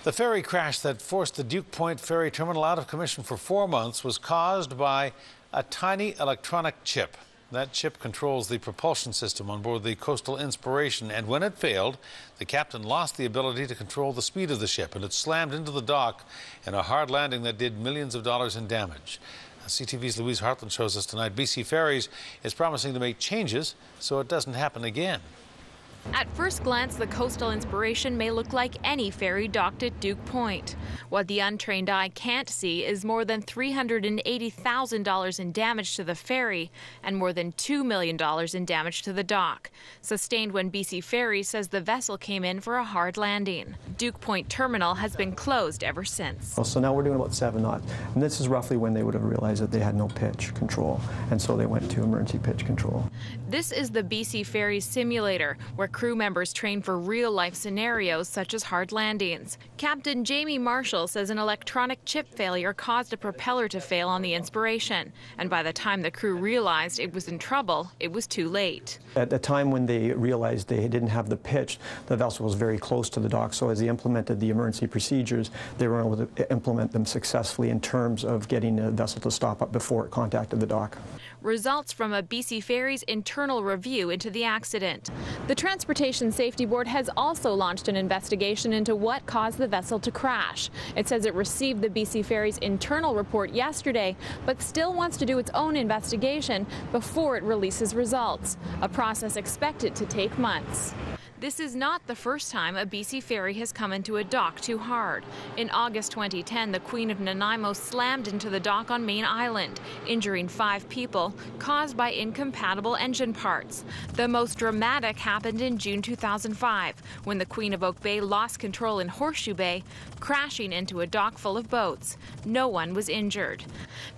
The ferry crash that forced the Duke Point ferry terminal out of commission for 4 months was caused by a tiny electronic chip. That chip controls the propulsion system on board the Coastal Inspiration, and when it failed, the captain lost the ability to control the speed of the ship, and it slammed into the dock in a hard landing that did millions of dollars in damage. CTV's Louise Hartland shows us tonight BC Ferries is promising to make changes so it doesn't happen again. At first glance, the Coastal Inspiration may look like any ferry docked at Duke Point. What the untrained eye can't see is more than $380,000 in damage to the ferry and more than $2 million in damage to the dock, sustained when BC Ferries says the vessel came in for a hard landing. Duke Point Terminal has been closed ever since. So now we're doing about 7 knots, and this is roughly when they would have realized that they had no pitch control, and so they went to emergency pitch control. This is the BC Ferries simulator, where crew members train for real-life scenarios such as hard landings. Captain Jamie Marshall says an electronic chip failure caused a propeller to fail on the Inspiration, and by the time the crew realized it was in trouble, it was too late. At the time when they realized they didn't have the pitch, the vessel was very close to the dock, so as they implemented the emergency procedures, they were able to implement them successfully in terms of getting the vessel to stop up before it contacted the dock. Results from a BC Ferries internal review into the accident. The Transportation Safety Board has also launched an investigation into what caused the vessel to crash. It says it received the BC Ferries internal report yesterday, but still wants to do its own investigation before it releases results, a process expected to take months. This is not the first time a BC ferry has come into a dock too hard. In August 2010, the Queen of Nanaimo slammed into the dock on Main Island, injuring 5 people, caused by incompatible engine parts. The most dramatic happened in June 2005, when the Queen of Oak Bay lost control in Horseshoe Bay, crashing into a dock full of boats. No one was injured.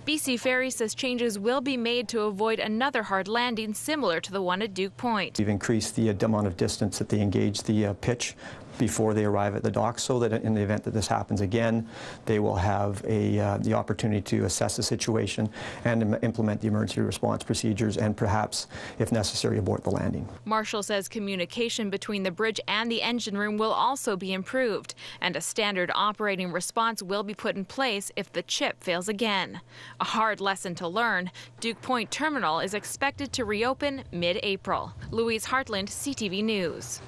BC Ferries says changes will be made to avoid another hard landing similar to the one at Duke Point. We've increased the amount of distance that they engage the pitch before they arrive at the dock, so that in the event that this happens again, they will have the opportunity to assess the situation and implement the emergency response procedures and perhaps, if necessary, abort the landing. Marshall says communication between the bridge and the engine room will also be improved, and a standard operating response will be put in place if the chip fails again. A hard lesson to learn. Duke Point Terminal is expected to reopen mid-April. Louise Hartland, CTV News.